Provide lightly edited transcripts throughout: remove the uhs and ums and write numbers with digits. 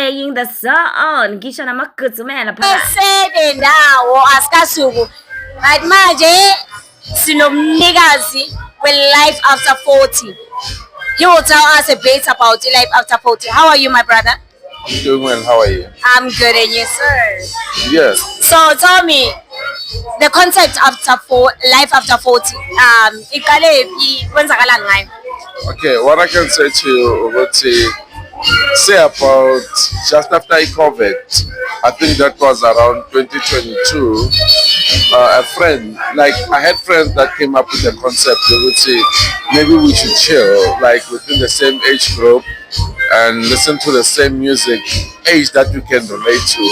playing the song. Ngisho namagquzumela phakathi. Esede ndawo asikasuku. Right manje sinomnikazi we-life after 40. He will tell us a bit about life after 40. How are you, my brother? I'm doing well. How are you? I'm good, and you, sir? Yes. So tell me, the concept life after 40. Okay, what I can say to you, say about just after COVID, I think that was around 2022. A friend, like I had friends that came up with the concept. They would say maybe we should chill, like within the same age group, and listen to the same music age that we can relate to.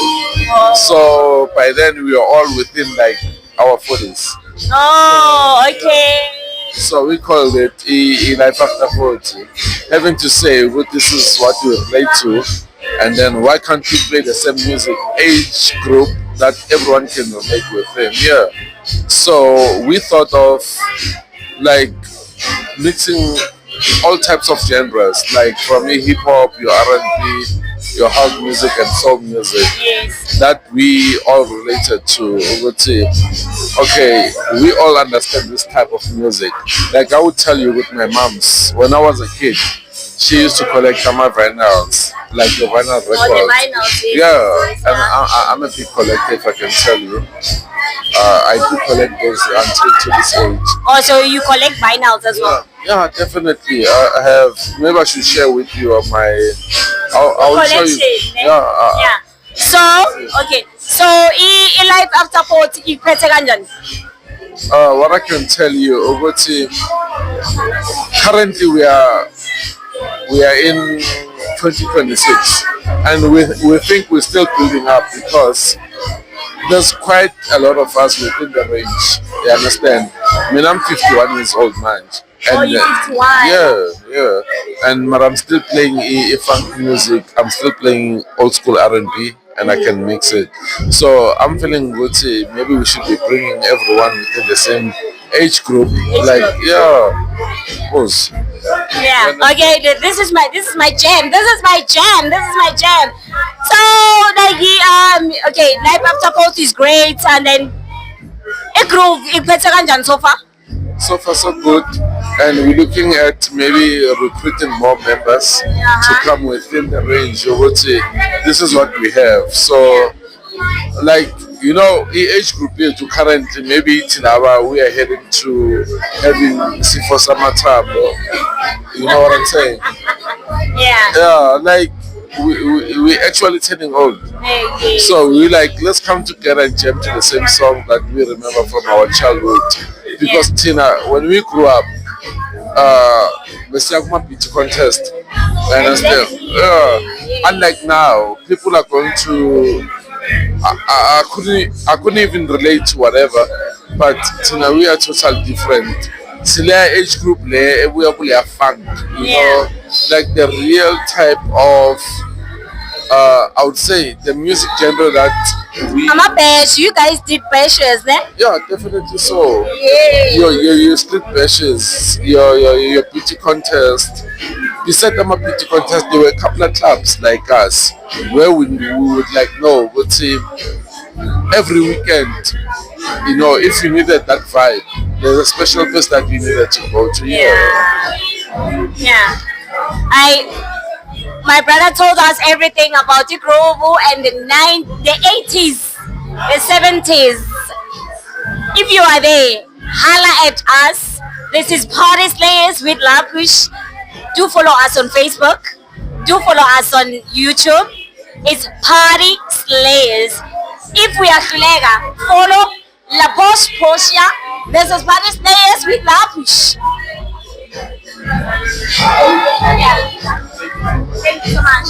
So by then we are all within like our 40s. Oh, okay. So we called it Life After 40. Having to say, well, this is what we relate to, and then why can't we play the same music age group that everyone can relate with them? Yeah. So we thought of like mixing all types of genres, like from hip hop, your R&B, your house music and soul music, Yes. that we all related to. We would say, okay, we all understand this type of music. Like I would tell you with my mom's, when I was a kid, she used to collect my vinyls, like the vinyl records. Oh, the vinyls, yes. Yeah, and I'm a big collector, if I can tell you. I do collect those until to this age. Oh, so you collect vinyls as well? Yeah, definitely. I have. Maybe I should share with you on my. I'll show you. Yeah. So okay. So in life after 40, iphethe kanjani? What I can tell you, Ogochi, currently we are in 2026, and we think we're still building up because there's quite a lot of us within the range. You understand? I mean, I'm 51 years old, man. And, you're 51. Yeah. And but I'm still playing funk music. I'm still playing old school R&B, and I can mix it. So I'm feeling good. Maybe we should be bringing everyone within the same age group. Yeah, of course. Yeah. Okay. This is my jam. This is my jam. So like okay, life after 40 is great, and then a groove. Iphethe kanjani so far? So far, so good. And we're looking at maybe recruiting more members to come within the range. You would say, this is what we have. So, like, you know, age group here to currently, maybe till our, we are heading to having for summer time. You know what I'm saying? Yeah. Yeah, like, we actually turning old. So we like, let's come together and jam to the same song that we remember from our childhood. Because Tina, when we grew up, the Siagma Beauty Contest, unlike now, people are going to. I couldn't even relate to whatever, but Tina, we are totally different. Sila age group we are funk, you know, like the real type of. I would say the music genre that we. I'm a bash. You guys did bashes, né? Yeah, definitely so. Yeah. Your split bashes, your beauty contest. Beside the beauty contest, there were a couple of clubs like us where we would like we'd say every weekend. You know, if you needed that vibe, there's a special place that you needed to go to. Yeah. My brother told us everything about the groove and the 80s, the 70s. If you are there, holla at us. This is Party Slayers with Lapoosh. Do follow us on Facebook. Do follow us on YouTube. It's Party Slayers. If we are Kulega, follow Lapoosh Portia. This is Party Slayers with Lapoosh. Yeah. Thank you so much.